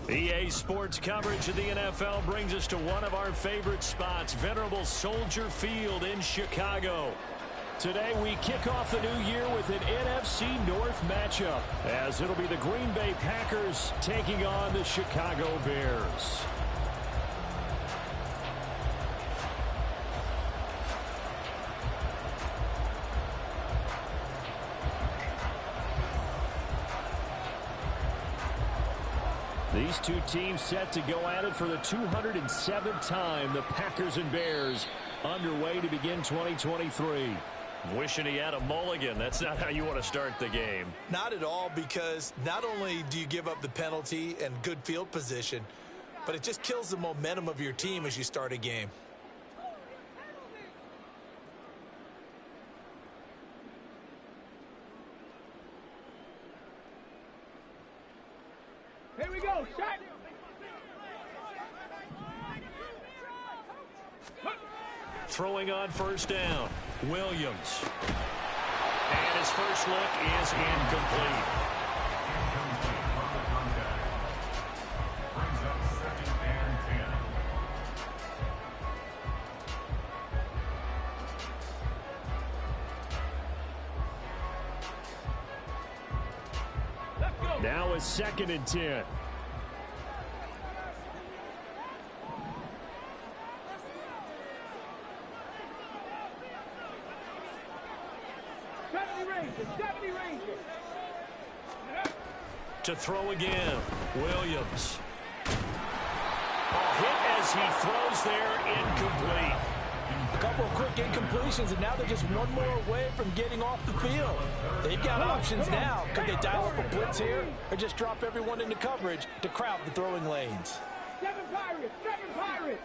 EA Sports coverage of the NFL brings us to one of our favorite spots, venerable Soldier Field in Chicago. Today we kick off the new year with an NFC North matchup, as it'll be the Green Bay Packers taking on the Chicago Bears. These two teams set to go at it for the 207th time. The Packers and Bears underway to begin 2023. Wishing he had a mulligan. That's not how you want to start the game. Not at all, because not only do you give up the penalty and good field position, but it just kills the momentum of your team as you start a game. Here we go, shot! Throwing on first down, Williams. And his first look is incomplete. Now it's 2nd and 10. To throw again, Williams. A hit as he throws there, incomplete. A couple of quick incompletions, and now they're just one more away from getting off the field. They've got options now. Could they dial up a blitz here, or just drop everyone into coverage to crowd the throwing lanes? Seven Pirates!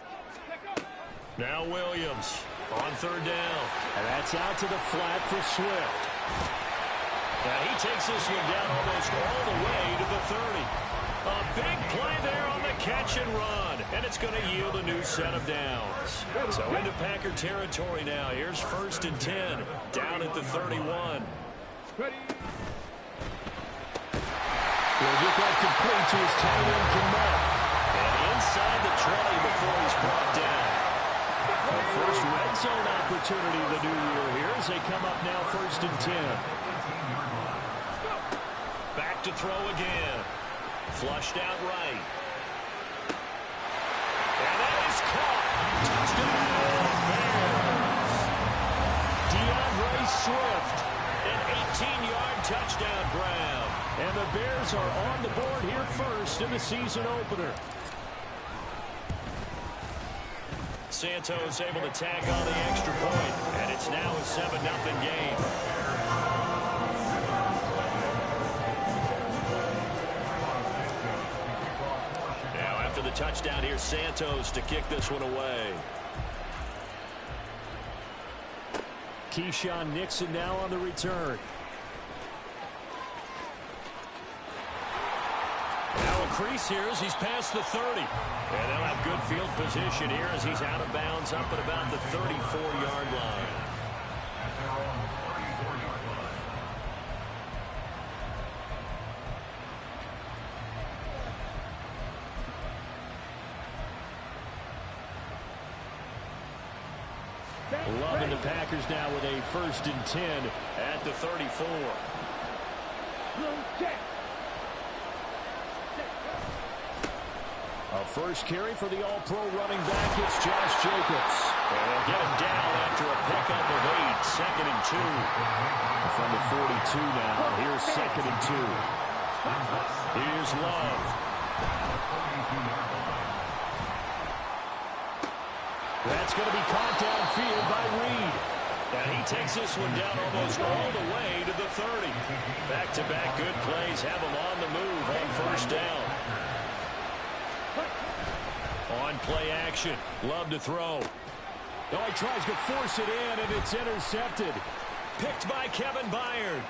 Now Williams on 3rd down. And that's out to the flat for Swift. Now he takes this one down almost all the way to the 30. A big play there on the catch and run. And it's going to yield a new set of downs. So into Packer territory now. Here's 1st and 10. Down at the 31. He'll get that complete to his tight end, Kmet. And inside the 20 before he's brought down. The first red zone opportunity of the new year here as they come up now 1st and 10. Back to throw again. Flushed out right. And that is caught. Touchdown. DeAndre Swift. An 18-yard touchdown grab. And the Bears are on the board here first in the season opener. Santos able to tag on the extra point. And it's now a 7-0 game. After the touchdown, here's Santos to kick this one away. Keyshawn Nixon now on the return. Now a crease here as he's past the 30. And they'll have good field position here as he's out of bounds up at about the 34-yard line. Loving the Packers now with a 1st and 10 at the 34. A first carry for the all-pro running back. It's Josh Jacobs. And they'll get him down after a pickup of 8. 2nd and 2. From the 42 now. Here's 2nd and 2. Here's Love. That's going to be caught downfield by Reed. And he takes this one down almost all the way to the 30. Back-to-back good plays have him on the move on 1st down. On play action. Love to throw. Oh, he tries to force it in, and it's intercepted. Picked by Kevin Byard.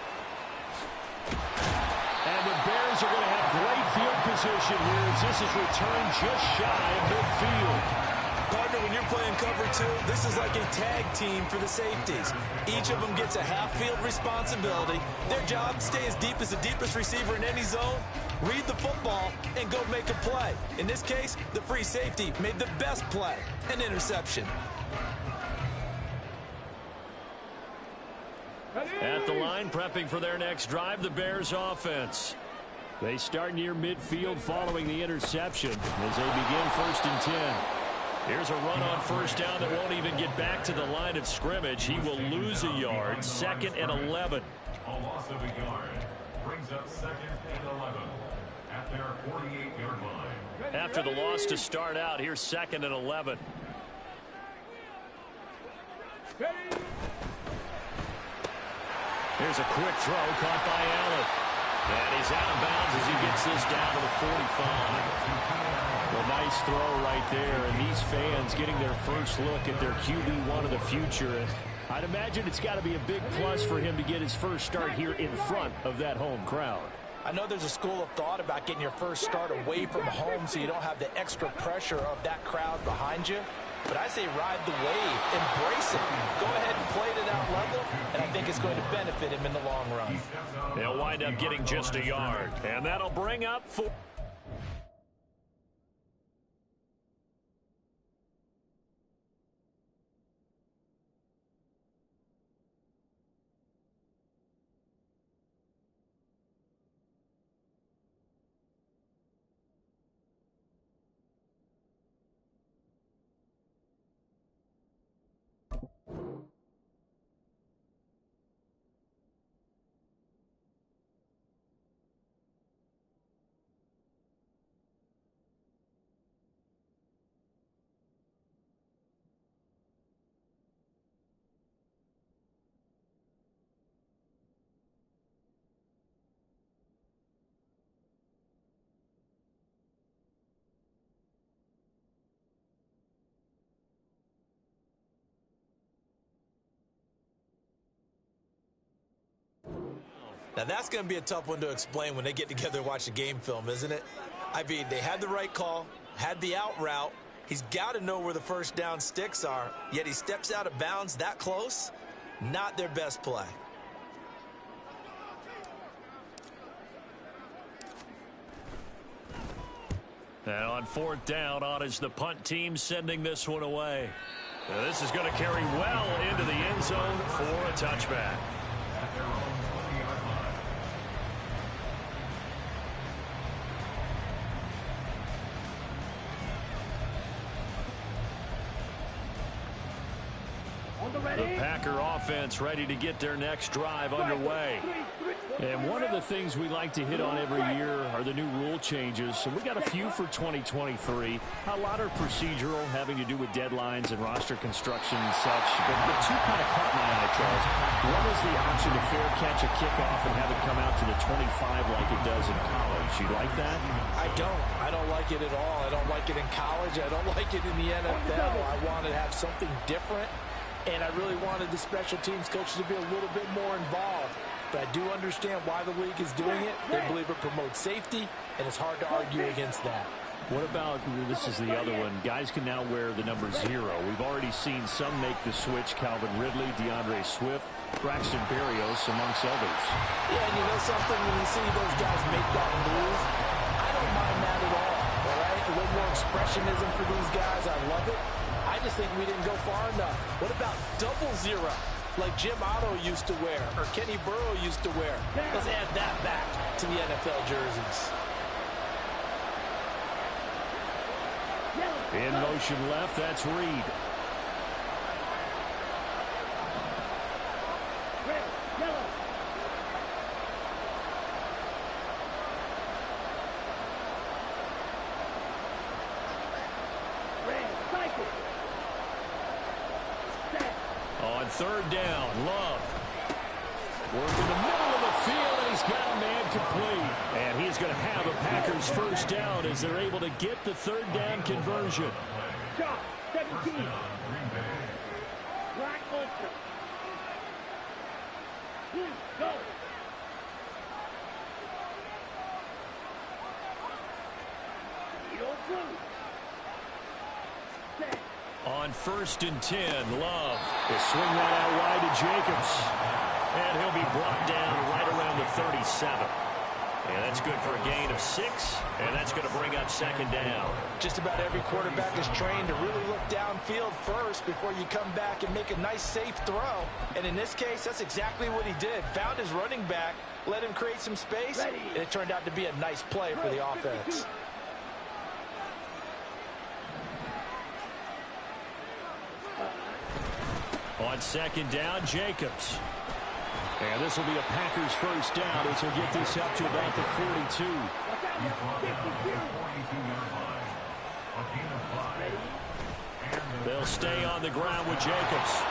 And the Bears are going to have great field position here as this is returned just shy of midfield. Partner, when you're playing cover two, this is like a tag team for the safeties. Each of them gets a half-field responsibility. Their job, stay as deep as the deepest receiver in any zone, read the football, and go make a play. In this case, the free safety made the best play, an interception. At the line, prepping for their next drive, the Bears offense. They start near midfield following the interception as they begin 1st and 10. Here's a run on 1st down that won't even get back to the line of scrimmage. He will lose a yard. 2nd and 11. A loss of a yard brings up 2nd and 11 at their 48-yard line. After the loss to start out, here's 2nd and 11. Here's a quick throw caught by Allen. And he's out of bounds as he gets this down to the 45. Well, nice throw right there. And these fans getting their first look at their QB1 of the future. And I'd imagine it's got to be a big plus for him to get his first start here in front of that home crowd. I know there's a school of thought about getting your first start away from home so you don't have the extra pressure of that crowd behind you. But I say ride the wave, embrace it. Go ahead and play it at that level, and I think it's going to benefit him in the long run. They'll wind up getting just a yard, and that'll bring up 4. Now, that's going to be a tough one to explain when they get together and watch the game film, isn't it? I mean, they had the right call, had the out route. He's got to know where the first down sticks are, yet he steps out of bounds that close. Not their best play. And on 4th down, on is the punt team sending this one away. Now, this is going to carry well into the end zone for a touchback. At their own 20-yard line. The Packer offense ready to get their next drive underway. And one of the things we like to hit on every year are the new rule changes. So we got a few for 2023. A lot are procedural, having to do with deadlines and roster construction and such. But two kind of caught my eye, Charles. One is the option to fair catch a kickoff and have it come out to the 25 like it does in college. You like that? I don't. I don't like it at all. I don't like it in college. I don't like it in the NFL. I want to have something different. And I really wanted the special teams coaches to be a little bit more involved. But I do understand why the league is doing it. They believe it promotes safety, and it's hard to argue against that. What about, this is the other one, guys can now wear the number 0. We've already seen some make the switch, Calvin Ridley, DeAndre Swift, Braxton Berrios, amongst others. Yeah, and you know something, when you see those guys make that move, I don't mind that at all right? A little more expressionism for these guys, I love it. I just think we didn't go far enough. What about 00, like Jim Otto used to wear, or Kenny Burrow used to wear? Let's add that back to the NFL jerseys. In motion left, that's Reed. On 3rd down, Love. Working the middle of the field, and he's got a man complete. And he's going to have a Packers first down as they're able to get the 3rd down conversion. Shot, 17. Black ultra. Blue, go. Eagle blue. Set. on 1st and 10. Love will swing that out wide to Jacobs. And he'll be brought down right around the 37. And that's good for a gain of 6. And that's going to bring up 2nd down. Just about every quarterback is trained to really look downfield first before you come back and make a nice, safe throw. And in this case, that's exactly what he did. Found his running back, let him create some space, and it turned out to be a nice play for the offense. On 2nd down, Jacobs. And this will be a Packers 1st down as he'll get this up to about the 42. They'll stay on the ground with Jacobs.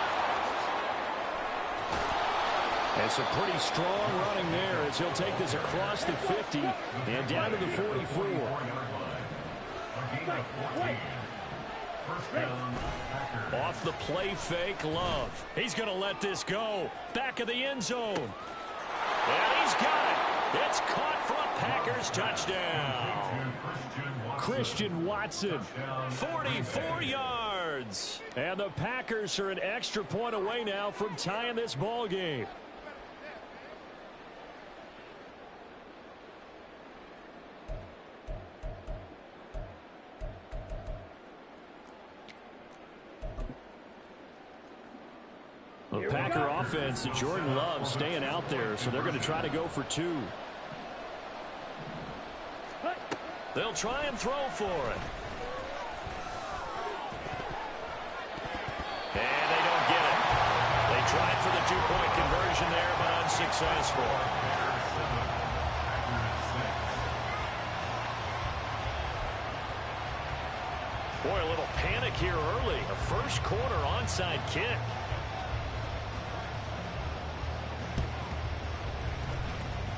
And some pretty strong running there as he'll take this across the 50 and down to the 44. Off the play fake, Love. He's going to let this go. Back of the end zone. And he's got it. It's caught for a Packers touchdown. Christian Watson, 44 yards. And the Packers are an extra point away now from tying this ball game. The Packer offense, Jordan Love staying out there, so they're going to try to go for 2. They'll try and throw for it. And they don't get it. They tried for the 2-point conversion there, but unsuccessful. Boy, a little panic here early. A first quarter onside kick.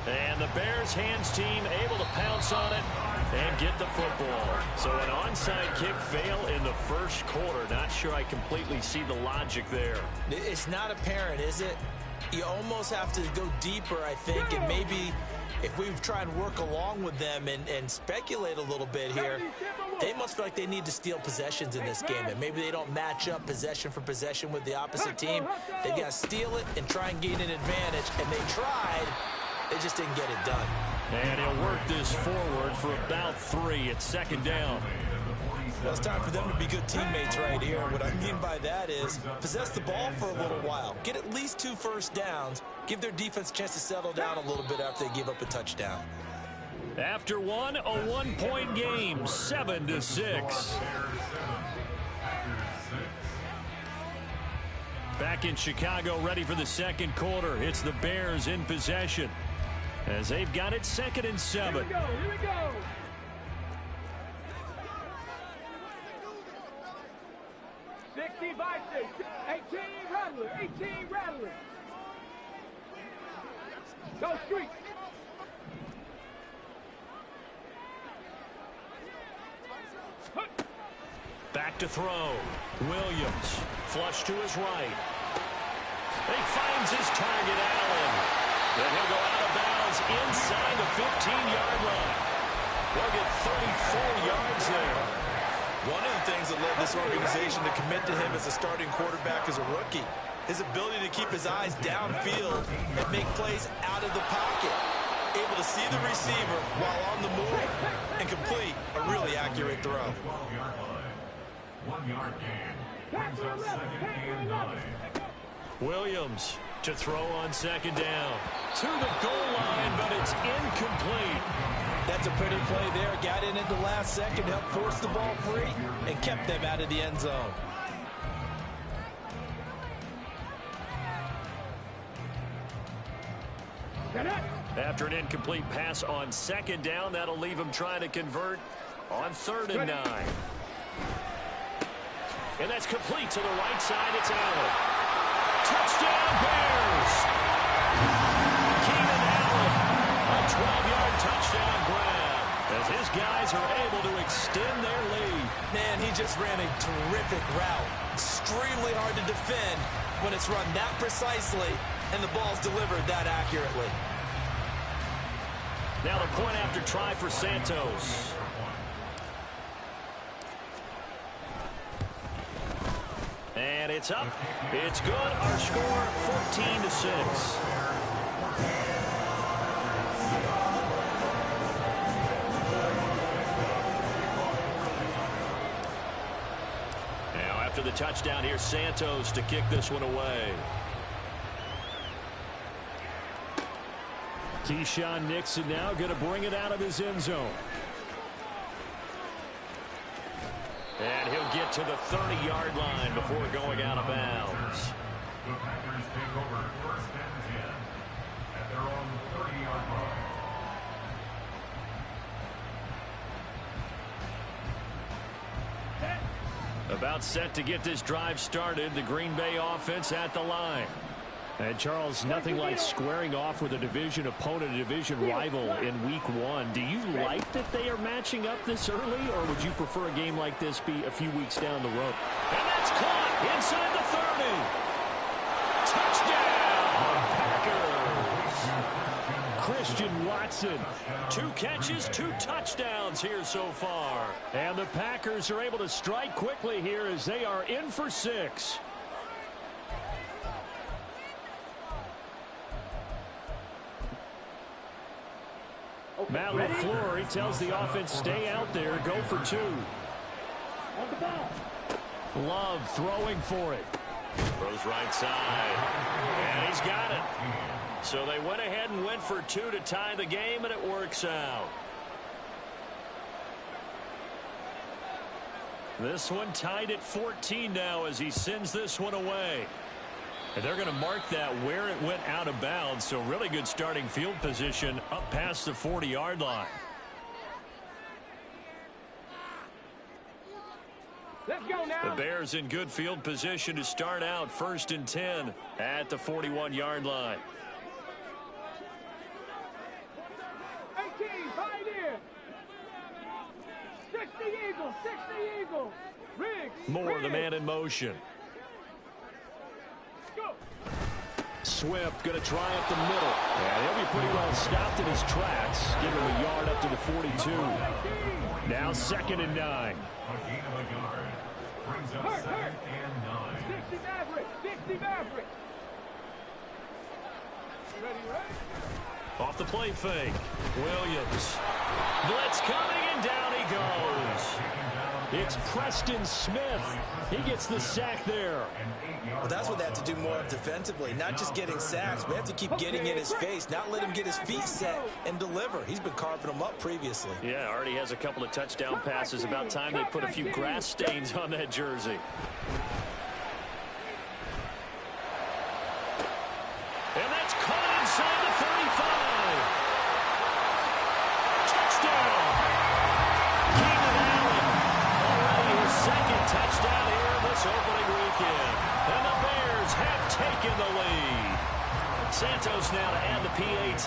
And the Bears hands team able to pounce on it and get the football. So an onside kick fail in the first quarter. Not sure I completely see the logic there. It's not apparent, is it? You almost have to go deeper, I think, and maybe if we try and work along with them and speculate a little bit here, they must feel like they need to steal possessions in this game, and maybe they don't match up possession for possession with the opposite team. They got to steal it and try and gain an advantage, and they tried. They just didn't get it done. And he'll work this forward for about 3 at 2nd down. Well, it's time for them to be good teammates right here. What I mean by that is possess the ball for a little while. Get at least 2 first downs. Give their defense a chance to settle down a little bit after they give up a touchdown. After one, a 1-point game, 7-6. Back in Chicago, ready for the second quarter. It's the Bears in possession as they've got it 2nd and 7. Here we go. 60 Vikings, 18 Rattlers, 18 Rattlers. Go Street. Back to throw. Williams, flush to his right. He finds his target, Allen. Then he'll go out of bounds inside the 15-yard line. They'll get 34 yards there. One of the things that led this organization to commit to him as a starting quarterback as a rookie, his ability to keep his eyes downfield and make plays out of the pocket. Able to see the receiver while on the move and complete a really accurate throw. 1-yard gain. Brings up 2nd and 9. Williams to throw on 2nd down. To the goal line, but it's incomplete. That's a pretty play there. Got in at the last second, helped force the ball free, and kept them out of the end zone. After an incomplete pass on 2nd down, that'll leave him trying to convert on 3rd and 9. And that's complete to the right side. It's Allen. Touchdown, Bears! Keenan Allen, a 12-yard touchdown grab as his guys are able to extend their lead. Man, he just ran a terrific route. Extremely hard to defend when it's run that precisely and the ball's delivered that accurately. Now the point after try for Santos. And it's up. It's good. Our score, 14-6. Now after the touchdown, here's Santos to kick this one away. Keyshawn Nixon now going to bring it out of his end zone. And he'll get to the 30-yard line before going out of bounds. The Packers take over first and 10 at their own 30-yard line. About set to get this drive started. The Green Bay offense at the line. And, Charles, nothing like squaring off with a division opponent, a division rival in Week 1. Do you like that they are matching up this early, or would you prefer a game like this be a few weeks down the road? And that's caught inside the 30. Touchdown, Packers! Christian Watson, 2 catches, 2 touchdowns here so far. And the Packers are able to strike quickly here as they are in for 6. Matt LaFleur, he tells the offense, stay out there, go for 2. Love throwing for it. Throws right side. And he's got it. So they went ahead and went for 2 to tie the game, and it works out. This one tied at 14 now as he sends this one away. And they're going to mark that where it went out of bounds. So really good starting field position up past the 40-yard line. Let's go now. The Bears in good field position to start out 1st and 10 at the 41-yard line. 18, fight in. 60 Eagles, 60 Eagles. Riggs. Moore, the man in motion. Go. Swift going to try up the middle. And he'll be pretty well stopped in his tracks. Give him a yard up to the 42. Now 2nd and 9. A gain of a yard. Brings up 2nd and 9. 60 Maverick, 60 Maverick. Ready, ready? Off the play fake. Williams. Blitz coming, and down he goes. It's Preston Smith. He gets the sack there. Well, that's what they have to do more of defensively, not just getting sacks. We have to keep getting in his face, not let him get his feet set and deliver. He's been carving them up previously. Yeah, already has a couple of touchdown passes. About time they put a few grass stains on that jersey. And that's caught inside the 35. Touchdown. Keenan Allen. Already his 2nd touchdown here this opening weekend. And the Bears have taken the lead. Santos now to add the PAT.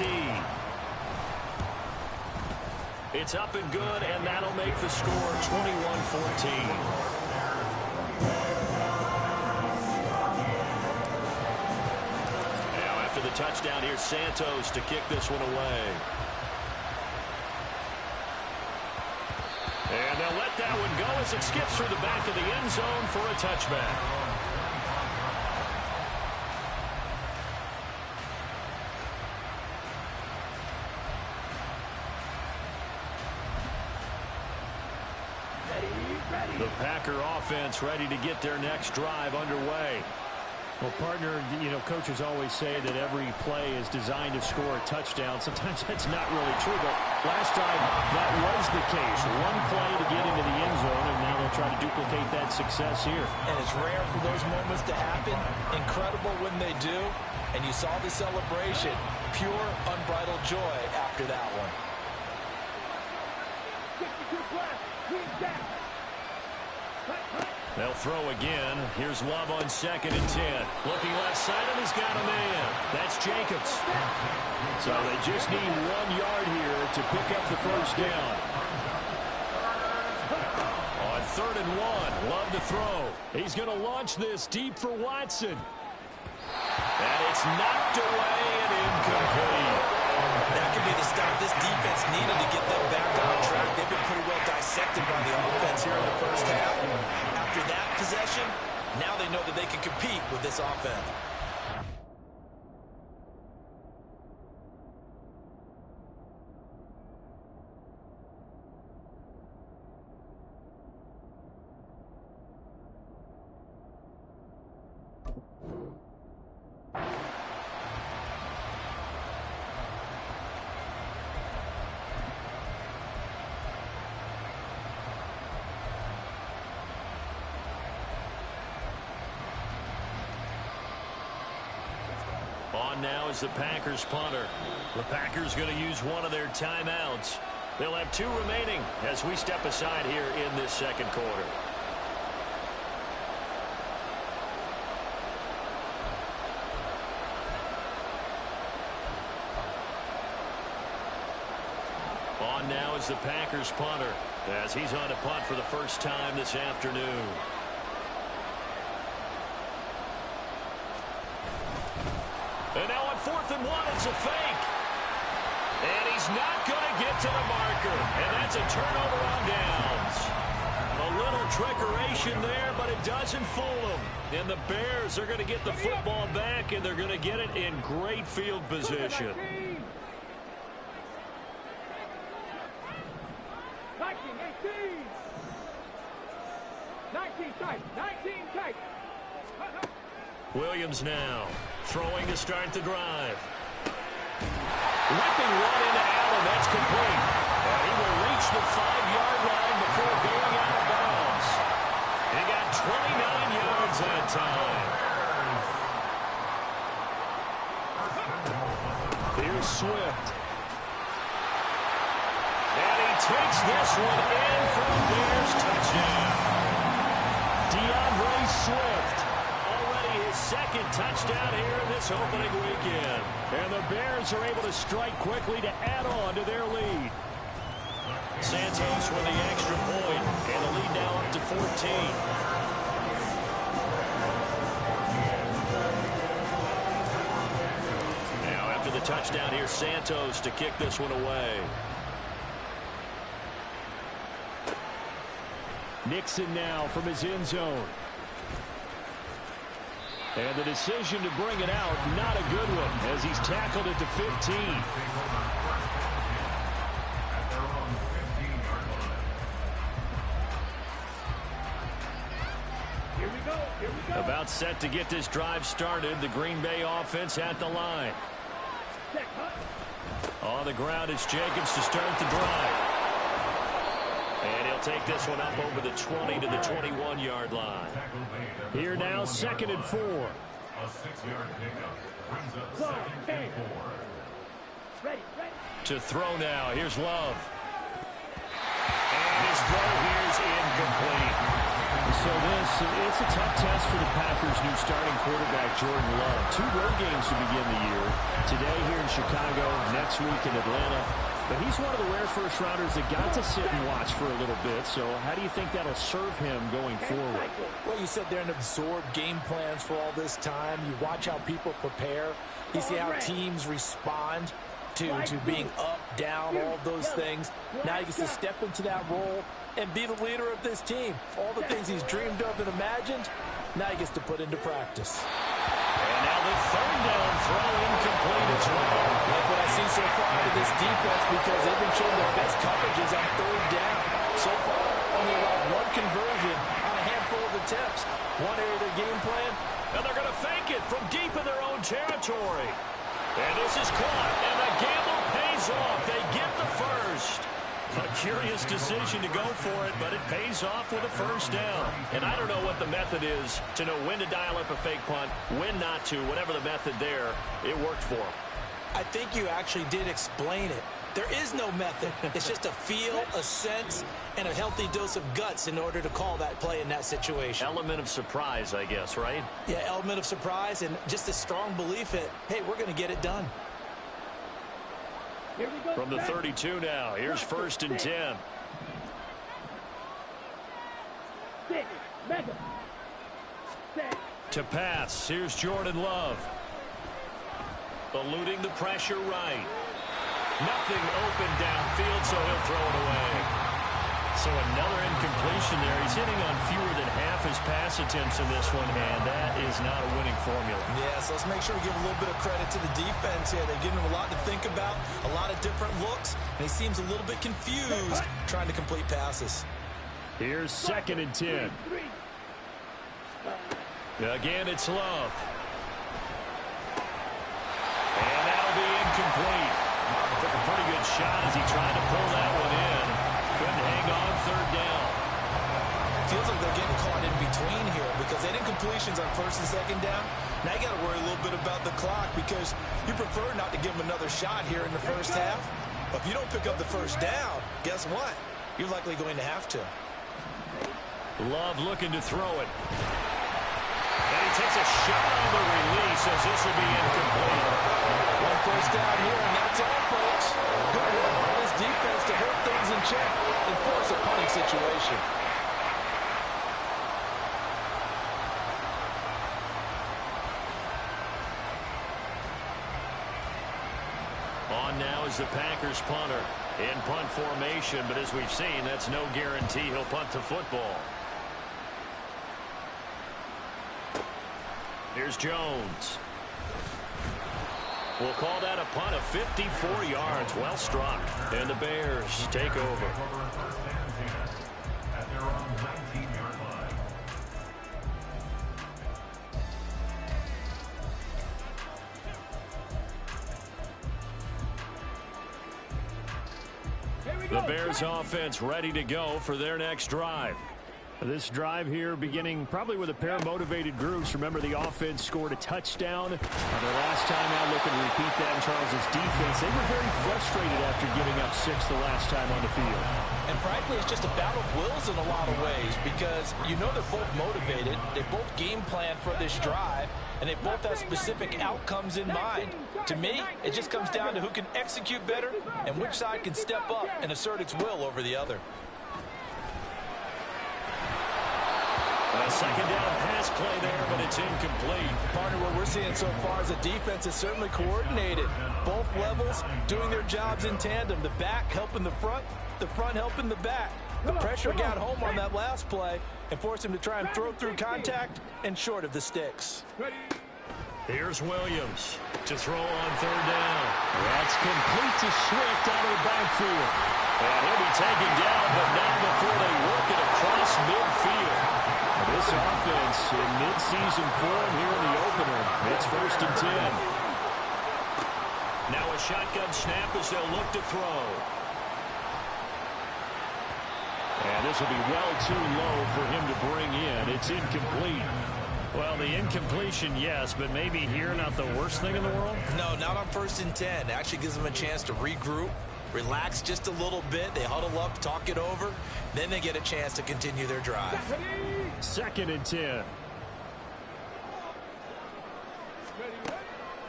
It's up and good, and that'll make the score 21-14. Now after the touchdown, here's Santos to kick this one away. And they'll let that one go as it skips through the back of the end zone for a touchback. The Packer offense ready to get their next drive underway. Well, partner, coaches always say that every play is designed to score a touchdown. Sometimes that's not really true, but last time that was the case. One play to get into the end zone, and now they'll try to duplicate that success here. And it's rare for those moments to happen. Incredible when they do. And you saw the celebration. Pure, unbridled joy after that one. 62 plus. Win that. They'll throw again. Here's Love on 2nd and 10. Looking left side, and he's got a man. That's Jacobs. So they just need 1 yard here to pick up the first down. On 3rd and 1, Love to throw. He's going to launch this deep for Watson. And it's knocked away and incomplete. That could be the stop this defense needed to get them back on track. They've been pretty well dissected by the offense here in the first half. After that possession, Now they know that they can compete with this offense. On now is the Packers punter. The Packers going to use one of their timeouts. They'll have 2 remaining as we step aside here in this second quarter. On now is the Packers punter as he's on to punt for the first time this afternoon. And now on 4th and 1, it's a fake. And he's not going to get to the marker. And that's a turnover on downs. A little trickeration there, but it doesn't fool them. And the Bears are going to get the football back, and they're going to get it in great field position. 19 tight. 19 tight. Williams now throwing to start the drive. Whipping one into Allen. That's complete. And he will reach the 5-yard line before going out of bounds. He got 29 yards that time. Here's Swift. And he takes this one in for the Bears touchdown. Swift. Already his second touchdown here in this opening weekend. And the Bears are able to strike quickly to add on to their lead. Santos with the extra point, and the lead now up to 14. Now after the touchdown, here's Santos to kick this one away. Nixon now from his end zone. And the decision to bring it out, not a good one, as he's tackled it to 15. Here we go. Here we go. About set to get this drive started. The Green Bay offense at the line. On the ground, it's Jacobs to start the drive. And he'll take this one up over the 20 to the 21-yard line. Here now, 2nd and 4. A 6-yard pickup brings up 2nd and 4. Ready. To throw now, here's Love. And his throw here's incomplete. So it's a tough test for the Packers' new starting quarterback, Jordan Love. 2 road games to begin the year. Today here in Chicago, next week in Atlanta. But he's one of the rare first-rounders that got to sit and watch for a little bit. So how do you think that'll serve him going forward? Well, you sit there and absorb game plans for all this time. You watch how people prepare. You see how teams respond to being up, down, all of those things. Now he gets to step into that role and be the leader of this team. All the things he's dreamed of and imagined, now he gets to put into practice. And now the 3rd down throw incomplete as well. Like what I see so far out of this defense, because they've been showing their best coverages on 3rd down. So far, only allowed 1 conversion on a handful of attempts. One area of their game plan. And they're going to fake it from deep in their own territory. And this is caught, and the gamble pays off. They get the first. A curious decision to go for it, but it pays off with a 1st down. And I don't know what the method is to know when to dial up a fake punt, when not to. Whatever the method there, it worked for them. I think you actually did explain it. There is no method. It's just a feel, a sense, and a healthy dose of guts in order to call that play in that situation. Element of surprise, I guess, right? Yeah, element of surprise and just a strong belief that, hey, we're going to get it done. Here we go. From the 32 now, here's 1st and 10. 6. Mega. 6. To pass, here's Jordan Love. Eluding the pressure right. Nothing open downfield, so he'll throw it away. So another incompletion there. He's hitting on fewer than half his pass attempts in this one, and that is not a winning formula. Yeah, so let's make sure we give a little bit of credit to the defense here. They've given him a lot to think about, a lot of different looks, and he seems a little bit confused trying to complete passes. Here's 2nd and 10. Again, it's Love. And that'll be incomplete. Took a pretty good shot as he tried to pull that one in. Couldn't hang on 3rd down. Feels like they're getting caught in between here because they did completions on 1st and 2nd down. Now you got to worry a little bit about the clock because you prefer not to give them another shot here in the first half. But if you don't pick up the 1st down, guess what? You're likely going to have to. Love looking to throw it. And he takes a shot on the release as this will be incomplete. 1 first down here, and that's all, folks. Good work by this defense to hold things in check and force a punting situation. On now is the Packers punter in punt formation, but as we've seen, that's no guarantee he'll punt the football. Here's Jones. We'll call that a punt of 54 yards. Well struck. And the Bears take over. At their own 19-yard line. The Bears offense ready to go for their next drive. This drive here beginning probably with a pair of motivated groups. Remember, the offense scored a touchdown. Their last time out, looking to repeat that in Charles' defense. They were very frustrated after giving up 6 the last time on the field. And frankly, it's just a battle of wills in a lot of ways because you know they're both motivated. They both game plan for this drive, and they both have specific outcomes in mind. To me, it just comes down to who can execute better and which side can step up and assert its will over the other. A 2nd down pass play there, but it's incomplete. Partner, what we're seeing so far is the defense is certainly coordinated. Both levels doing their jobs in tandem. The back helping the front helping the back. The pressure got home on that last play and forced him to try and throw through contact and short of the sticks. Here's Williams to throw on 3rd down. That's complete to Swift out of the backfield. And he'll be taken down, but not before they work it across midfield. This offense in mid-season form here in the opener. It's 1st and 10. Now a shotgun snap as they'll look to throw. And this will be well too low for him to bring in. It's incomplete. Well, the incompletion, yes, but maybe here not the worst thing in the world? No, not on 1st and 10. It actually gives them a chance to regroup, relax just a little bit. They huddle up, talk it over. Then they get a chance to continue their drive. 2nd and 10.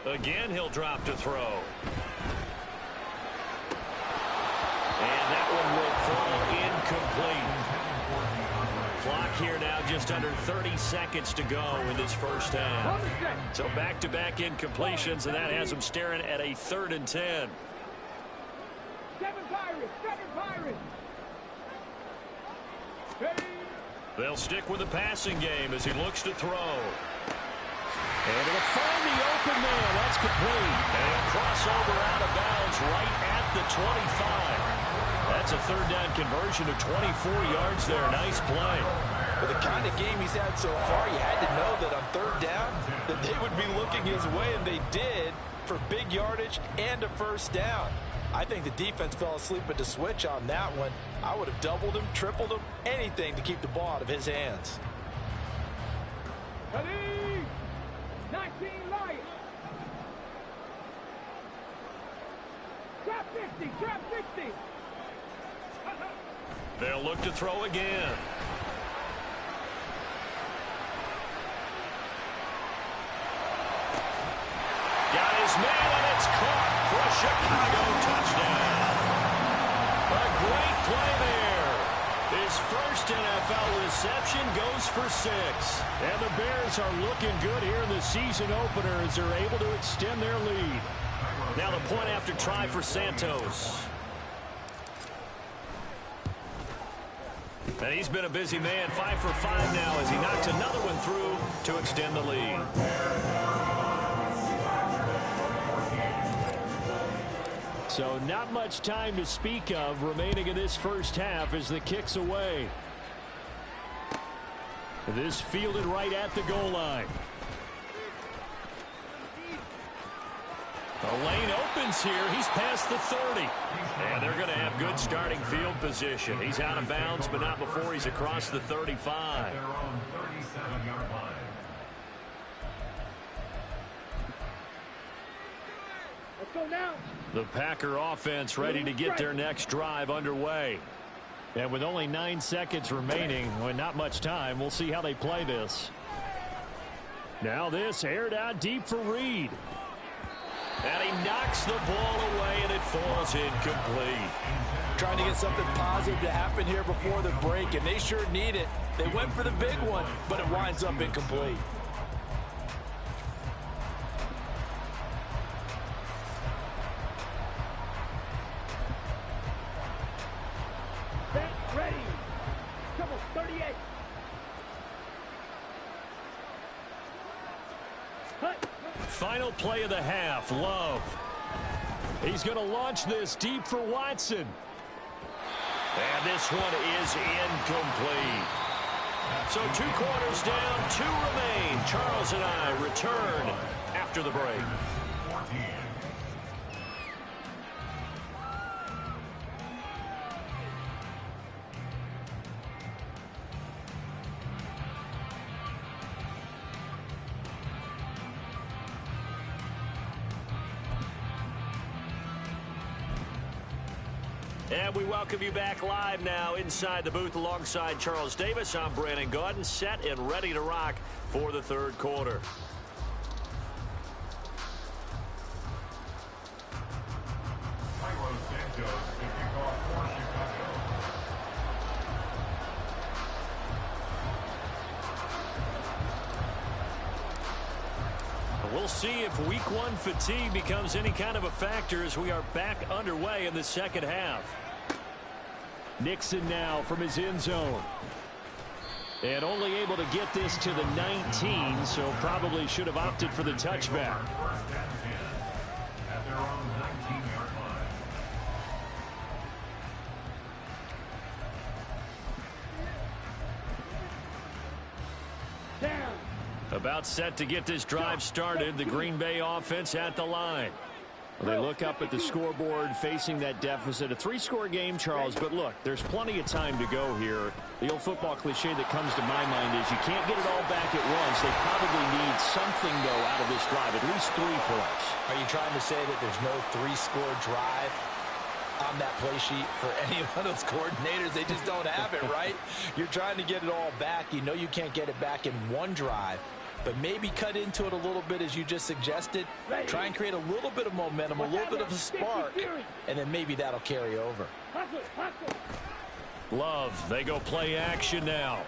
Again, he'll drop to throw. And that one will fall incomplete. Clock here now just under 30 seconds to go in this first half. So back-to-back incompletions, and that has them staring at a 3rd and 10. 7 Pirates. They'll stick with the passing game as he looks to throw. And it'll find the open man. That's complete. And a crossover out of bounds right at the 25. That's a 3rd down conversion of 24 yards there. Nice play. With the kind of game he's had so far, you had to know that on 3rd down that they would be looking his way, and they did for big yardage and a 1st down. I think the defense fell asleep at the switch on that one. I would have doubled him, tripled him, anything to keep the ball out of his hands. 19 Lions. Trap 50. They'll look to throw again. Got his man, and it's caught for a Chicago touchdown. A great play there. His first NFL reception goes for 6. And the Bears are looking good here in the season opener as they're able to extend their lead. Now the point after try for Santos. And he's been a busy man, 5 for 5 now as he knocks another one through to extend the lead. So not much time to speak of remaining in this first half as the kick's away. This fielded right at the goal line. The lane opens here. He's past the 30. And they're going to have good starting field position. He's out of bounds, but not before he's across the 35. Their own 37-yard line. Let's go now. The Packer offense ready to get their next drive underway. And with only 9 seconds remaining, well, not much time, we'll see how they play this. Now this aired out deep for Reed. And he knocks the ball away, and it falls incomplete. Trying to get something positive to happen here before the break, and they sure need it. They went for the big one, but it winds up incomplete. Set, ready. Trouble 38. Cut. Final play of the half, Love. He's going to launch this deep for Watson. And this one is incomplete. So 2 quarters down, 2 remain. Charles and I return after the break. 14. And we welcome you back live now inside the booth alongside Charles Davis. I'm Brandon Gaudin, set and ready to rock for the third quarter. We'll see if week 1 fatigue becomes any kind of a factor as we are back underway in the second half. Nixon now from his end zone. And only able to get this to the 19, so probably should have opted for the touchback. At their own 19-yard line. Down. About set to get this drive started. The Green Bay offense at the line. Well, they look up at the scoreboard facing that deficit. A 3-score game, Charles, but look, there's plenty of time to go here. The old football cliche that comes to my mind is you can't get it all back at once. They probably need something, though, out of this drive, at least 3 points. Are you trying to say that there's no 3-score drive on that play sheet for any of those coordinators? They just don't have it, right? You're trying to get it all back. You know you can't get it back in one drive. But maybe cut into it a little bit as you just suggested. Try and create a little bit of momentum, a little bit of a spark, and then maybe that'll carry over. Love, they go play action now.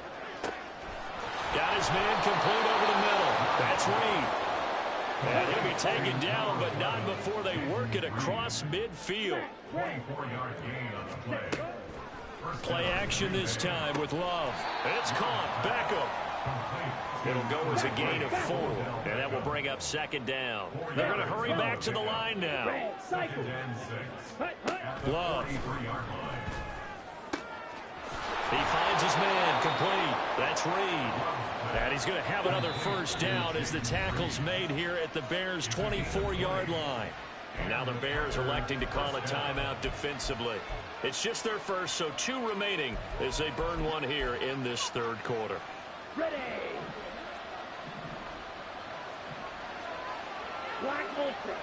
Got his man complete over the middle. That's Reed. And he'll be taken down, but not before they work it across midfield. 24-yard gain on the play. Play action this time with Love. It's caught. Beckham. It'll go as a gain of 4, and that will bring up second down. They're going to hurry back to the line now. Love. He finds his man complete. That's Reed. And he's going to have another first down as the tackle's made here at the Bears' 24-yard line. Now the Bears electing to call a timeout defensively. It's just their first, so 2 remaining as they burn one here in this third quarter. Ready. Black ultra.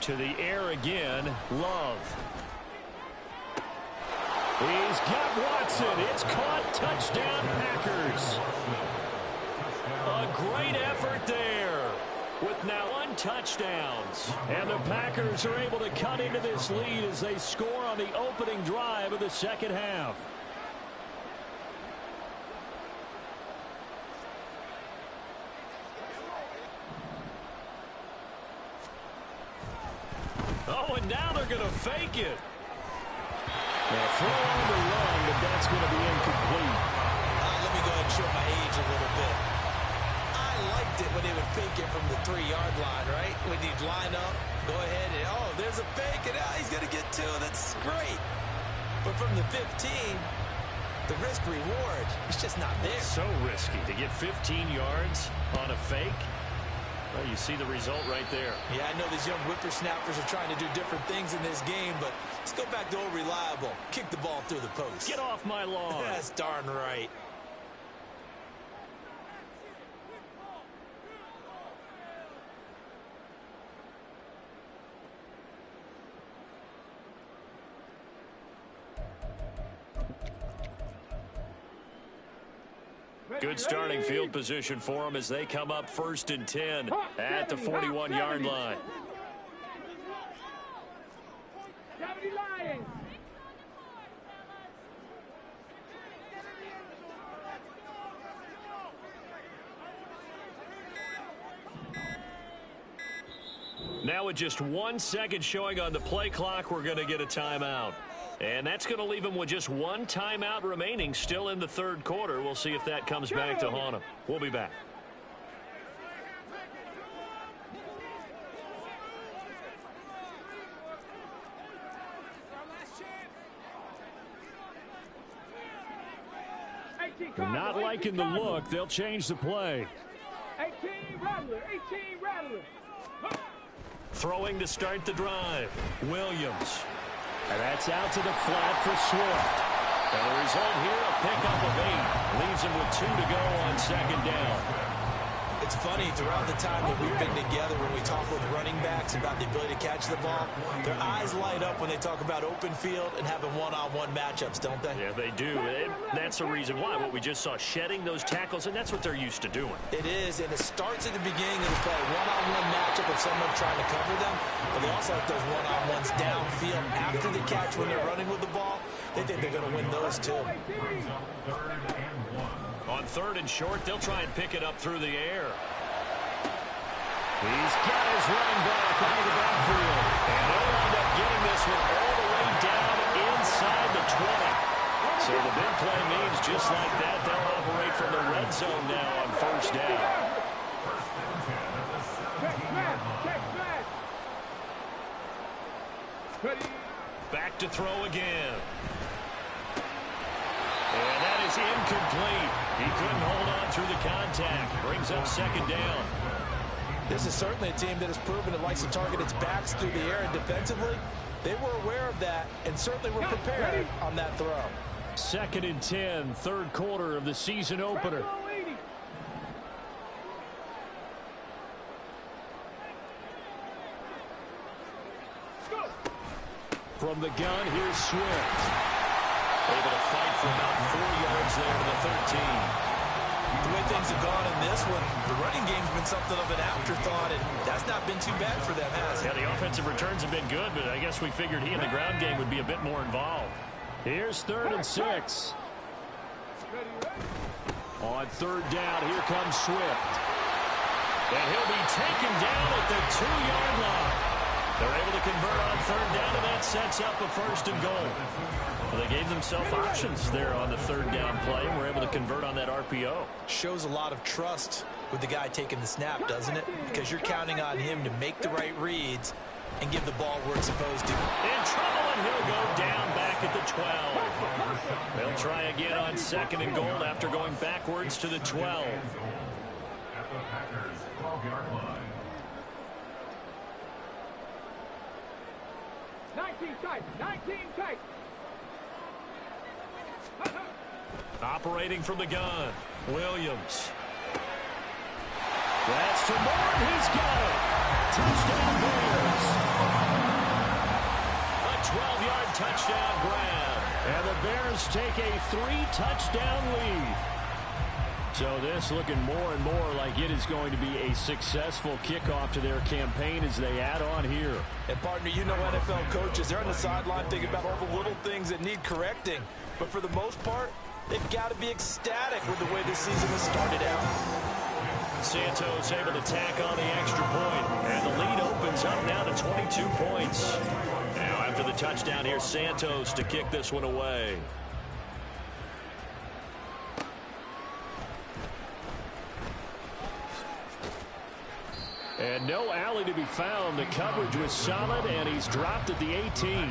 To the air again, Love. He's got Watson. It's caught. Touchdown, Packers. A great effort there with now 1 touchdown. And the Packers are able to cut into this lead as they score on the opening drive of the second half. Oh, and now they're going to fake it. Throw on the run, but that's going to be incomplete. Let me go ahead and show my age a little bit. I liked it when they would fake it from the 3-yard line, right? When you'd line up, go ahead and, oh, there's a fake, and he's going to get 2. That's great. But from the 15, the risk-reward is just not there. So risky to get 15 yards on a fake. Well, you see the result right there. Yeah, I know these young whippersnappers are trying to do different things in this game, but let's go back to old reliable. Kick the ball through the post. Get off my lawn. That's darn right. Good starting field position for them as they come up 1st and 10 at the 41-yard line. 70 Lions. Now with just 1 second showing on the play clock, we're going to get a timeout. And that's going to leave them with just 1 timeout remaining still in the 3rd quarter. We'll see if that comes back to haunt them. We'll be back. They're not liking the look. They'll change the play. 18 Rattler. 18 Rattler. Throwing to start the drive. Williams. And that's out to the flat for Swift. And the result here, a pickup of 8. Leaves him with 2 to go on 2nd down. It's funny, throughout the time that we've been together, when we talk with running backs about the ability to catch the ball, their eyes light up when they talk about open field and having one-on-one matchups, don't they? Yeah, they do. And that's the reason why. What we just saw, shedding those tackles, and that's what they're used to doing. It is, and it starts at the beginning of the play. One-on-one matchup of someone trying to cover them, but they also like those one-on-ones downfield after the catch when they're running with the ball. They think they're going to win those, too. On 3rd and short, they'll try and pick it up through the air. He's got his running back out of the backfield. And they'll end up getting this one all the way down inside the 20. So the big play means just like that, they'll operate from the red zone now on 1st down. Back to throw again. And that is incomplete. He couldn't hold on through the contact. Brings up 2nd down. This is certainly a team that has proven it likes to target its backs through the air, and defensively, they were aware of that and certainly were prepared on that throw. 2nd and 10, 3rd quarter of the season opener. From the gun, here's Swift. Able to fight for about 4 yards there to the 13. The way things have gone in this one, the running game's been something of an afterthought, and that's not been too bad for them, has it? Yeah, the offensive returns have been good, but I guess we figured he in the ground game would be a bit more involved. Here's 3rd and 6. On 3rd down, here comes Swift. And he'll be taken down at the 2-yard line. They're able to convert on 3rd down, and that sets up a 1st and goal. Well, they gave themselves options there on the 3rd down play, and were able to convert on that RPO. Shows a lot of trust with the guy taking the snap, doesn't it? Because you're counting on him to make the right reads and give the ball where it's supposed to. In trouble, and he'll go down back at the 12. They'll try again on 2nd and goal after going backwards to the 12. At the Packers' 12-yard line. 19 tight. 19 tight. Operating from the gun, Williams. That's to Moore, and he's got it. Touchdown Bears. A 12-yard touchdown grab. And the Bears take a 3-touchdown lead. So this looking more and more like it is going to be a successful kickoff to their campaign as they add on here. And partner, you know NFL coaches, they're on the sideline thinking about all the little things that need correcting. But for the most part, they've got to be ecstatic with the way this season has started out. Santos able to tack on the extra point, and the lead opens up now to 22 points. Now after the touchdown, here's Santos to kick this one away. And no alley to be found. The coverage was solid, and he's dropped at the 18.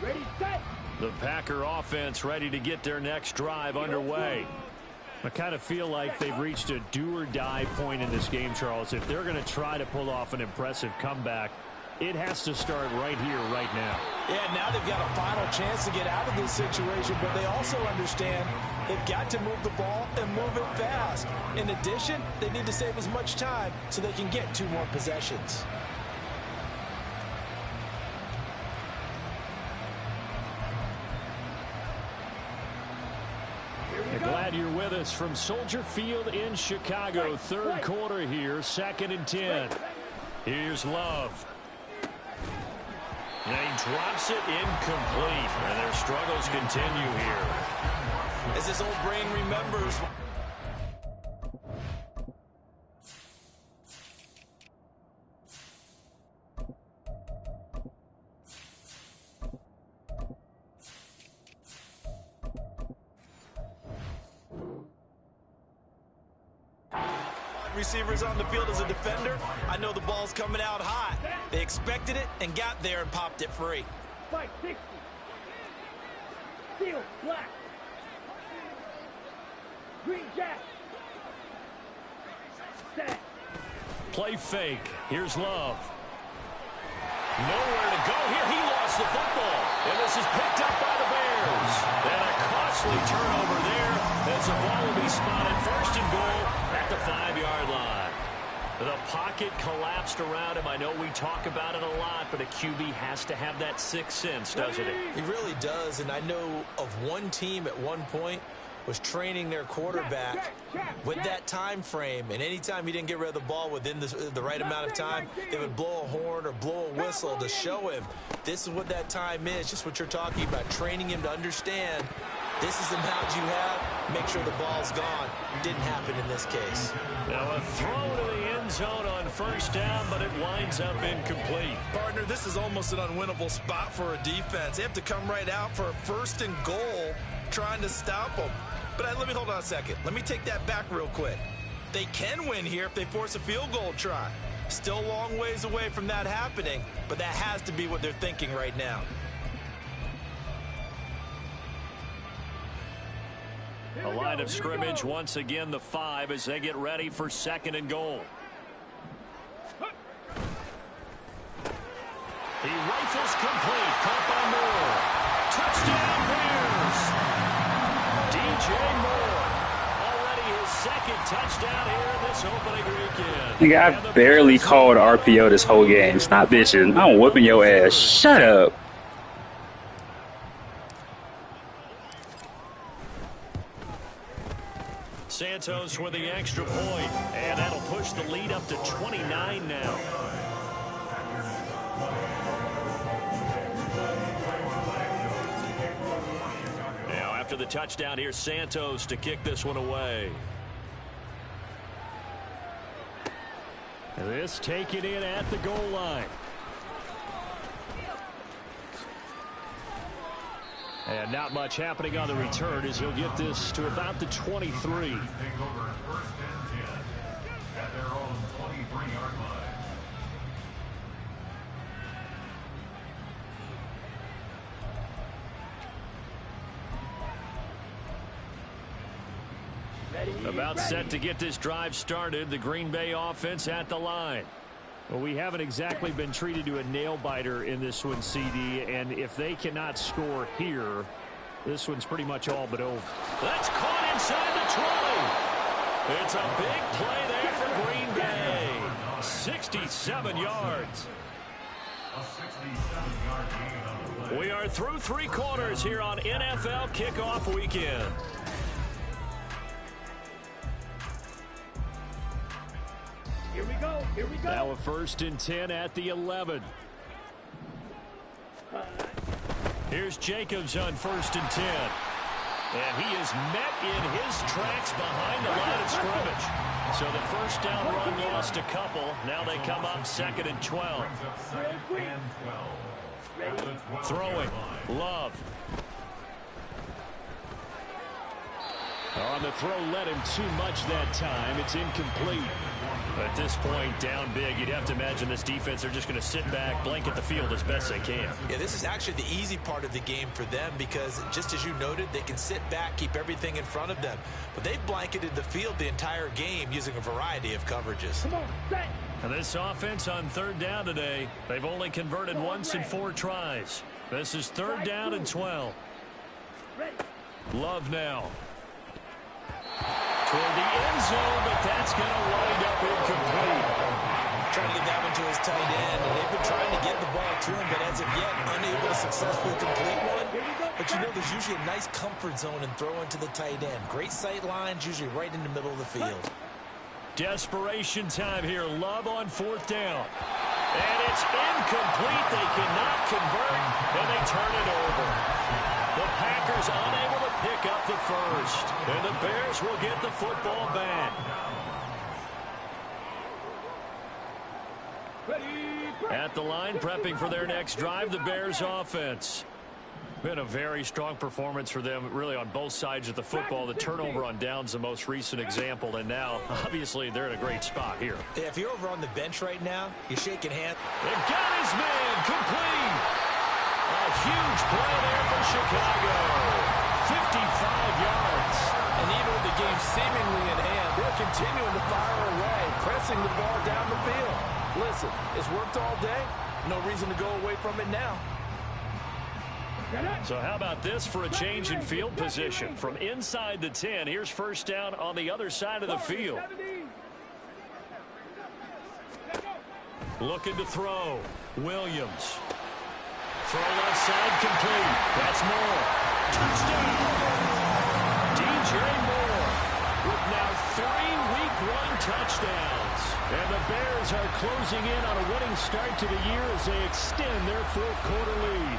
Ready, set. The Packer offense ready to get their next drive underway. I kind of feel like they've reached a do-or-die point in this game, Charles. If they're going to try to pull off an impressive comeback, it has to start right here, right now. Yeah, now they've got a final chance to get out of this situation, but they also understand they've got to move the ball and move it fast. In addition, they need to save as much time so they can get 2 more possessions. Glad you're with us from Soldier Field in Chicago. Third quarter here, 2nd and 10. Here's Love. And he drops it incomplete. And their struggles continue here. As his old brain remembers. Receivers on the field as a defender. I know the ball's coming out high. They expected it and got there and popped it free. Fight 60. Steel, black. Green jack. Set. Play fake. Here's Love. Nowhere to go here. He lost the football. And this is picked up by the Bears. And a costly turnover there as the ball will be spotted 1st and goal at the 5-yard line. The pocket collapsed around him. I know we talk about it a lot, but a QB has to have that 6th sense, doesn't it? He really does, and I know of one team at one point was training their quarterback with that time frame, and anytime he didn't get rid of the ball within the right amount of time, they would blow a horn or blow a whistle to show him this is what that time is, just what you're talking about, training him to understand this is the amount you have, make sure the ball's gone. Didn't happen in this case. Now a throw to the end zone on 1st down, but it winds up incomplete. Partner, this is almost an unwinnable spot for a defense. They have to come right out for a 1st and goal trying to stop them. But let me hold on a second. Let me take that back real quick. They can win here if they force a field goal try. Still a long ways away from that happening, but that has to be what they're thinking right now. A line of scrimmage once again, the 5 as they get ready for 2nd and goal. He rifles complete. Caught by Moore. Touchdown Bears. DJ Moore. Already his 2nd touchdown here in this opening weekend. Nigga, I barely called RPO this whole game. Stop bitching. I'm whooping your ass. Shut up. Santos with the extra point, and that'll push the lead up to 29 now. Now after the touchdown, here's Santos to kick this one away. This taken in at the goal line. And not much happening on the return as he'll get this to about the 23. About set to get this drive started. The Green Bay offense at the line. Well, we haven't exactly been treated to a nail-biter in this one, CD, and if they cannot score here, this one's pretty much all but over. That's caught inside the 20. It's a big play there for Green Bay. 67 yards. We are through 3 quarters here on NFL Kickoff Weekend. Here we go. Here we go. Now a 1st and 10 at the 11. Here's Jacobs on 1st and 10. And he is met in his tracks behind the line of scrimmage. So the first down run lost a couple. Now they come up 2nd and 12. Throwing. Love. On the throw, led him too much that time. It's incomplete. At this point, down big, you'd have to imagine this defense are just going to sit back, blanket the field as best they can. Yeah, this is actually the easy part of the game for them because, just as you noted, they can sit back, keep everything in front of them. But they've blanketed the field the entire game using a variety of coverages. Come on, set. And this offense on 3rd down today, they've only converted once in 4 tries. This is 3rd down and 12. Ready. Love now. Toward the end zone, but that's going to wind up incomplete. Trying to get that one to his tight end, and they've been trying to get the ball to him, but as of yet, unable to successfully complete one. But you know, there's usually a nice comfort zone in throwing to the tight end. Great sight lines, usually right in the middle of the field. Desperation time here. Love on 4th down. And it's incomplete. They cannot convert, and they turn it over. The Packers unable to pick up the first. And the Bears will get the football back. At the line, prepping for their next drive, the Bears offense. Been a very strong performance for them, really, on both sides of the football. The turnover on downs, the most recent example, and now, obviously, they're in a great spot here. Yeah, if you're over on the bench right now, you're shaking hands. They've got his man, complete. A huge play there for Chicago. 55 yards. And even with the game seemingly in hand, they're continuing to fire away, pressing the ball down the field. Listen, it's worked all day. No reason to go away from it now. So how about this for a change in field position? From inside the 10, here's 1st down on the other side of the field. Looking to throw. Williams. Throw left side complete. That's Moore. Touchdown! DJ Moore with now 3 Week 1 touchdowns. And the Bears are closing in on a winning start to the year as they extend their 4th quarter lead.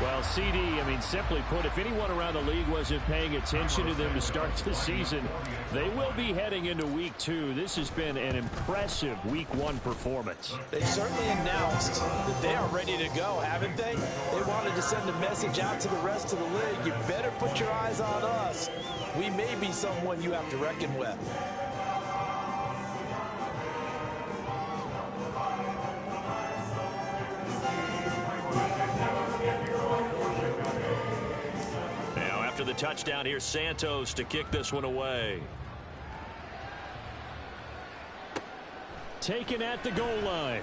Well, CD, simply put, if anyone around the league wasn't paying attention to them to start the season, they will be heading into Week 2. This has been an impressive Week 1 performance. They certainly announced that they are ready to go, haven't they? They wanted to send a message out to the rest of the league. You better put your eyes on us. We may be someone you have to reckon with. After the touchdown, here's Santos to kick this one away. Taken at the goal line.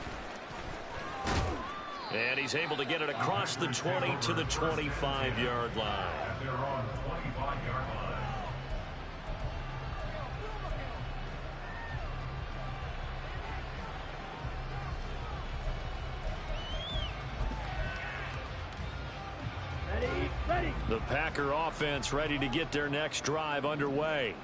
And he's able to get it across the 20 to the 25-yard line. They're on 25-yard line. The Packer offense ready to get their next drive underway.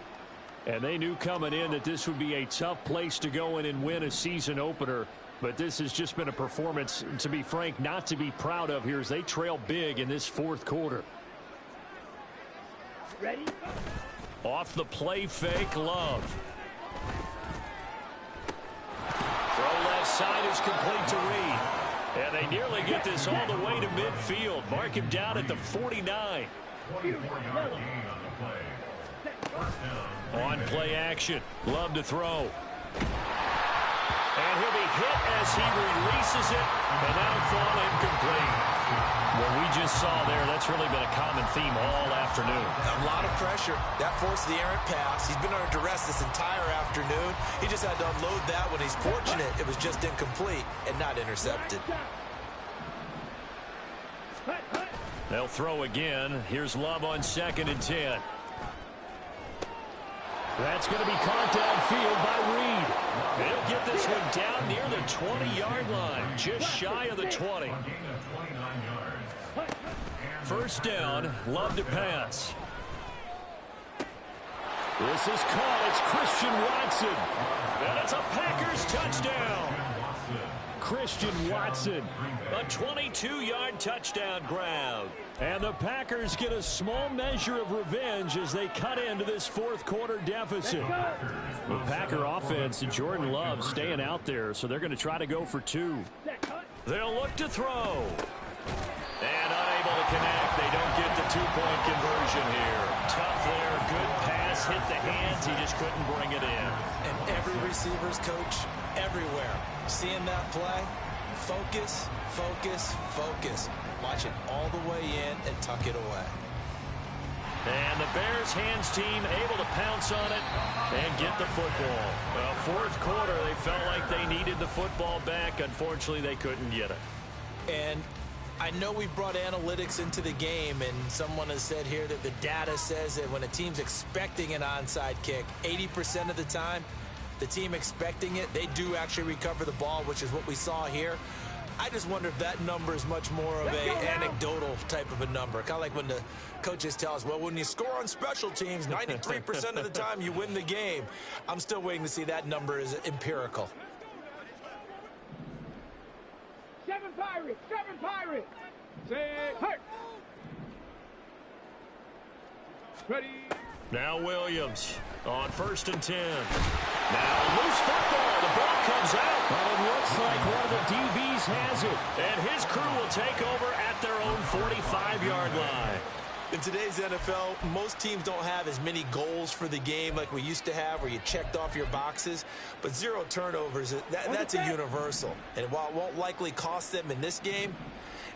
And they knew coming in that this would be a tough place to go in and win a season opener. But this has just been a performance, to be frank, not to be proud of here as they trail big in this 4th quarter. Ready? Off the play fake, Love. Throw left side is complete to Reed. And they nearly get this all the way to midfield. Mark him down at the 49. 24-yard gain on the play. First down. On play action. Love to throw. And he'll be hit as he releases it. And that'll fall incomplete. What we just saw there, that's really been a common theme all afternoon. A lot of pressure. That forced the errant pass. He's been under duress this entire afternoon. He just had to unload that when he's fortunate. It was just incomplete and not intercepted. They'll throw again. Here's Love on 2nd and 10. That's going to be caught downfield by Reed. They'll get this one down near the 20-yard line, just shy of the 20. First down, Love to pass. This is caught. It's Christian Watson. And it's a Packers touchdown. Christian Watson. A 22-yard touchdown grab. And the Packers get a small measure of revenge as they cut into this fourth quarter deficit. The Packer offense and Jordan Love staying out there, so they're going to try to go for two. They'll look to throw. And unable to connect. They don't get the two-point conversion here. Tough there. Good pass. Hit the hands. He just couldn't bring it in. And every receiver's coach, everywhere, seeing that play, focus, focus, focus. Watch it all the way in and tuck it away. And the Bears hands team able to pounce on it and get the football. Well, fourth quarter, they felt like they needed the football back. Unfortunately, they couldn't get it. And I know we brought analytics into the game, and someone has said here that the data says that when a team's expecting an onside kick, 80% of the time, the team expecting it, they do actually recover the ball, which is what we saw here. I just wonder if that number is much more of a anecdotal type of a number. Kind of like when the coaches tell us, well, when you score on special teams, 93% of the time you win the game. I'm still waiting to see that number is empirical. 7 Pirates! 7 Pirates! Say hurt! Ready? Now Williams on 1st and 10. Now loose football. The ball comes out. But it looks like one of the DBs has it. And his crew will take over at their own 45-yard line. In today's NFL, most teams don't have as many goals for the game like we used to have where you checked off your boxes. But 0 turnovers, that's a universal. And while it won't likely cost them in this game,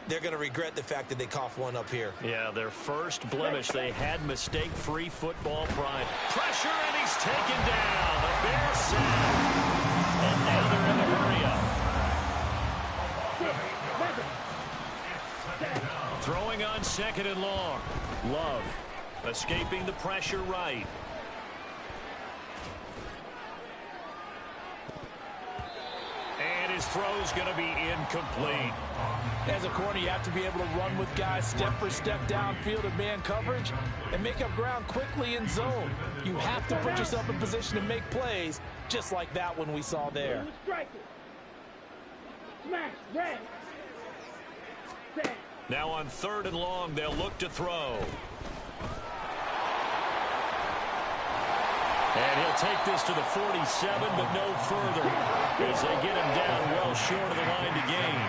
they're going to regret the fact that they coughed one up here. Yeah, their first blemish. They had mistake-free football pride. Pressure, and he's taken down. The Bears sack. And now they're in the hurry-up. Throwing on 2nd and long. Love escaping the pressure right. And his throw's going to be incomplete. As a corner, you have to be able to run with guys step for step downfield in man coverage and make up ground quickly in zone. You have to put yourself in position to make plays, just like that one we saw there. Smash! Red! Set! Now on 3rd and long, they'll look to throw. And he'll take this to the 47, but no further as they get him down well short of the line to gain.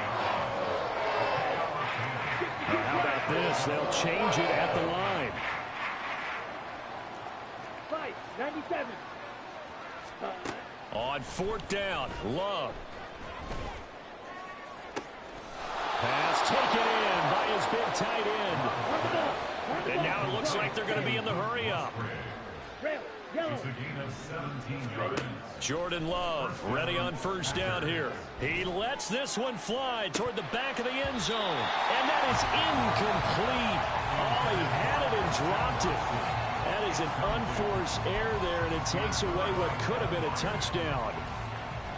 How about this? They'll change it at the line. 97. On 4th down, Love. Pass taken in by his big tight end. And now it looks like they're going to be in the hurry-up. Jordan Love ready on 1st down here. He lets this one fly toward the back of the end zone. And that is incomplete. Oh, he had it and dropped it. That is an unforced error there, and it takes away what could have been a touchdown.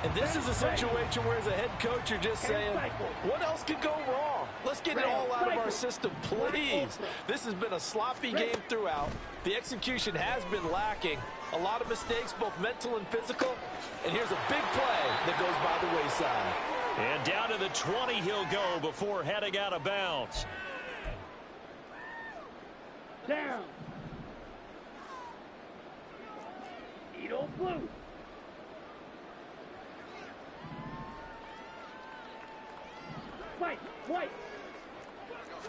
And this is a situation where as a head coach you're just saying, what else could go wrong? Let's get it all out of our system, please. This has been a sloppy game throughout. The execution has been lacking. A lot of mistakes, both mental and physical. And here's a big play that goes by the wayside. And down to the 20 he'll go before heading out of bounds. Down. Edo Blue. White.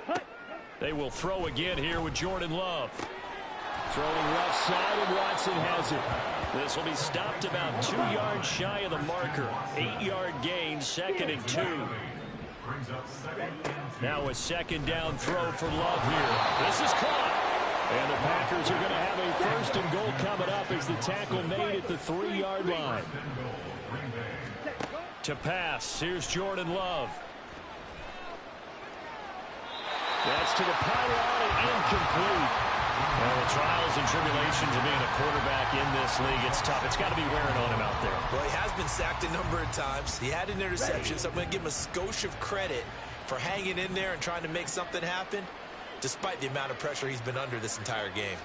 Hut. They will throw again here with Jordan Love. Throwing left side, and Watson has it. This will be stopped about 2 yards shy of the marker. 8-yard gain, 2nd and 2. Now a 2nd down throw for Love here. This is caught. And the Packers are going to have a 1st and goal coming up as the tackle made at the 3-yard line. To pass, here's Jordan Love. That's to the pylon and incomplete. Well, the trials and tribulations of being a quarterback in this league, it's tough. It's got to be wearing on him out there. Well, he has been sacked a number of times. He had an interception, so I'm going to give him a skosh of credit for hanging in there and trying to make something happen, despite the amount of pressure he's been under this entire game.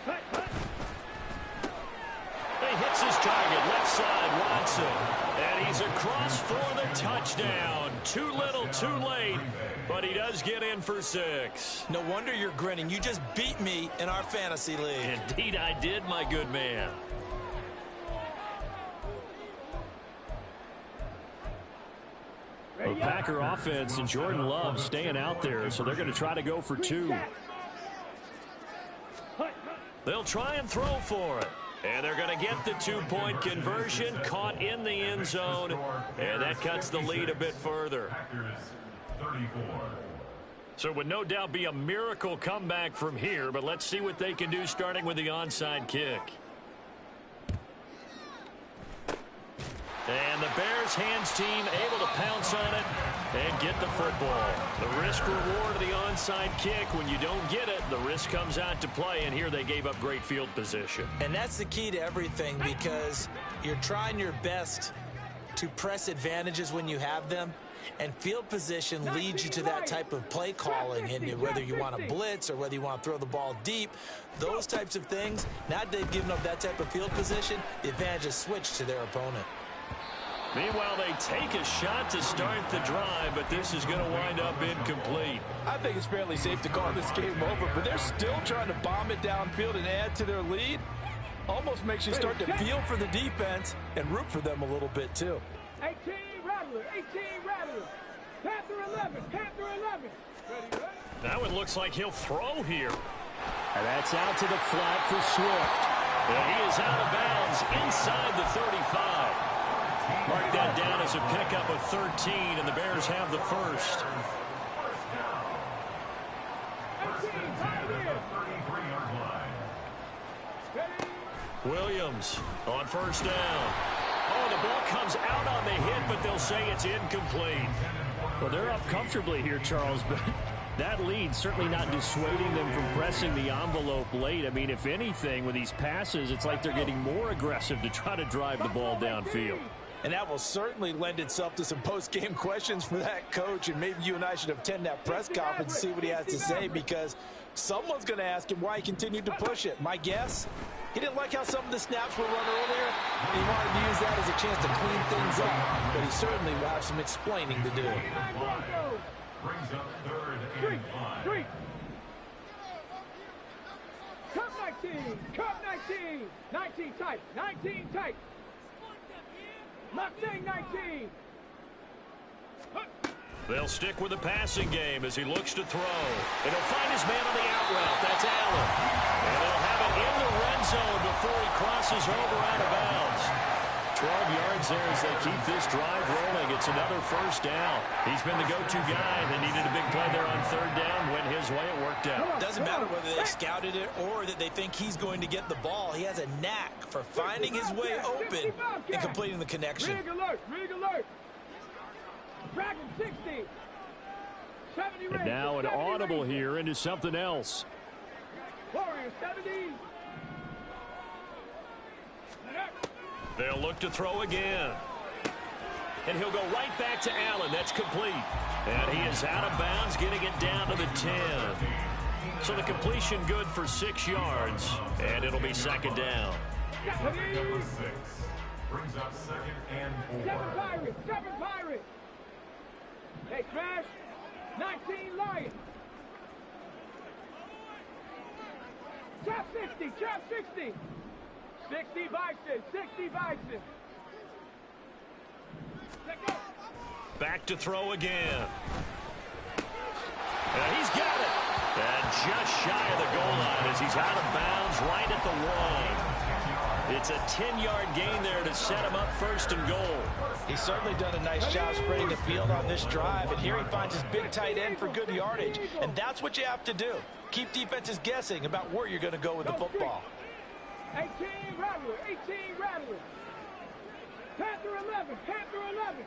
He hits his target, left side, Watson. And he's across for the touchdown. Too little, too late, but he does get in for 6. No wonder you're grinning. You just beat me in our fantasy league. Indeed I did, my good man. The Packer offense and Jordan Love staying out there, so they're going to try to go for 2. They'll try and throw for it. And they're going to get the 2-point conversion, caught in the end zone, and that cuts the lead a bit further. So it would no doubt be a miracle comeback from here, but let's see what they can do starting with the onside kick. And the Bears hands team able to pounce on it and get the football. The risk reward of the onside kick, when you don't get it, the risk comes out to play, and here they gave up great field position. And that's the key to everything, because you're trying your best to press advantages when you have them, and field position leads you to that type of play calling, and whether you want to blitz or whether you want to throw the ball deep, those types of things. Now that they've given up that type of field position, the advantage is switched to their opponent. Meanwhile, they take a shot to start the drive, but this is going to wind up incomplete. I think it's fairly safe to call this game over, but they're still trying to bomb it downfield and add to their lead. Almost makes you start to feel for the defense and root for them a little bit, too. 18 Rattler, 18 Rattler. Panther 11, Panther 11. Ready? Now it looks like he'll throw here. And that's out to the flat for Swift. And he is out of bounds inside the 35. Mark that down as a pickup of 13, and the Bears have the first. Williams on first down. Oh, the ball comes out on the hit, but they'll say it's incomplete. Well, they're up comfortably here, Charles, but that lead certainly not dissuading them from pressing the envelope late. I mean, if anything, with these passes, it's like they're getting more aggressive to try to drive the ball downfield. And that will certainly lend itself to some post-game questions for that coach, and maybe you and I should attend that press conference and see what he has to say, because someone's going to ask him why he continued to push it. My guess, he didn't like how some of the snaps were run earlier. He wanted to use that as a chance to clean things up, but he certainly will have some explaining to do. Brings up 3rd and 5. Cup 19, Cup 19. 19 tight, 19 tight. Mustang 19. They'll stick with the passing game as he looks to throw. And he'll find his man on the out route. That's Allen. And they'll have it in the red zone before he crosses over out of bounds. 12 yards there as they keep this drive rolling. It's another first down. He's been the go-to guy. They needed a big play there on 3rd down. Went his way. It worked out. Doesn't matter whether they scouted it or that they think he's going to get the ball. He has a knack for finding his way open and completing the connection. Rig alert, rig alert. Dragon 60. 70 And now an audible here into something else. Warrior 70. They'll look to throw again. And he'll go right back to Allen. That's complete. And he is out of bounds, getting it down to the 10. So the completion good for 6 yards. And it'll be 2nd down. Number 6 brings up 2nd and 4. 7 Pirates, 7 Pirates. Hey, Crash. 19 Lions. Chop 60, chop 60. 60 Bison, 60 Bison. Let go. Back to throw again. And he's got it. And just shy of the goal line as he's out of bounds right at the 1. It's a 10-yard gain there to set him up 1st and goal. He's certainly done a nice job spreading the field on this drive, and here he finds his big tight end for good yardage. And that's what you have to do. Keep defenses guessing about where you're going to go with the football. 18 Rattler, 18 Rattler. Panther 11, Panther 11.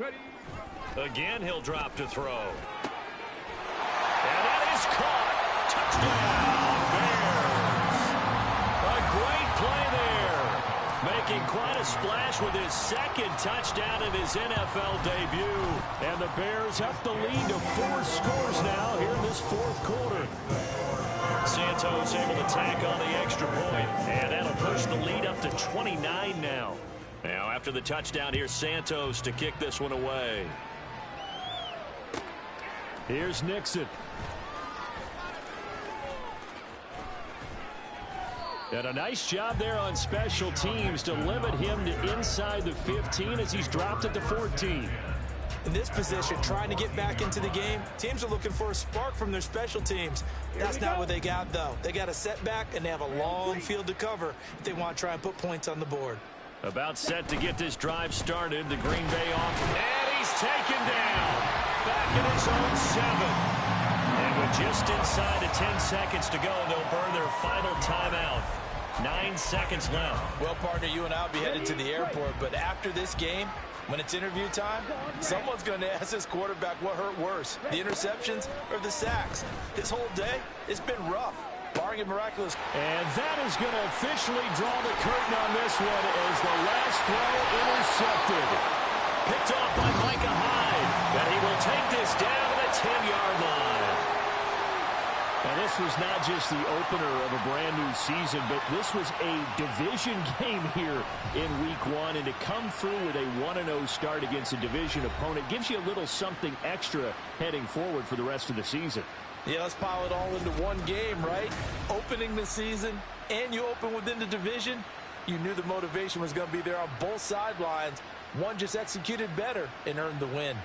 Ready. Again, he'll drop to throw. And that is caught. Touchdown, Bears. A great play there. Making quite a splash with his 2nd touchdown in his NFL debut. And the Bears up the lead to 4 scores now here in this 4th quarter. Santos able to tack on the extra point, and that'll push the lead up to 29 now. Now, after the touchdown, here's Santos to kick this one away. Here's Nixon. And a nice job there on special teams to limit him to inside the 15 as he's dropped at the 14. In this position, trying to get back into the game, teams are looking for a spark from their special teams. That's not what they got, though. They got a setback, and they have a long field to cover if they want to try and put points on the board. About set to get this drive started. The Green Bay offense. And he's taken down. Back in his own 7. And with just inside of 10 seconds to go, they'll burn their final timeout. 9 seconds left. Well, partner, you and I will be headed to the airport, but after this game, when it's interview time, someone's going to ask this quarterback what hurt worse, the interceptions or the sacks. This whole day, it's been rough, barring a miraculous. And that is going to officially draw the curtain on this one as the last throw intercepted. Picked off by Micah Hyde, and he will take this down to the 10-yard line. And this was not just the opener of a brand-new season, but this was a division game here in Week 1. And to come through with a 1-0 start against a division opponent gives you a little something extra heading forward for the rest of the season. Yeah, let's pile it all into one game, right? Opening the season, and you open within the division. You knew the motivation was going to be there on both sidelines. One just executed better and earned the win.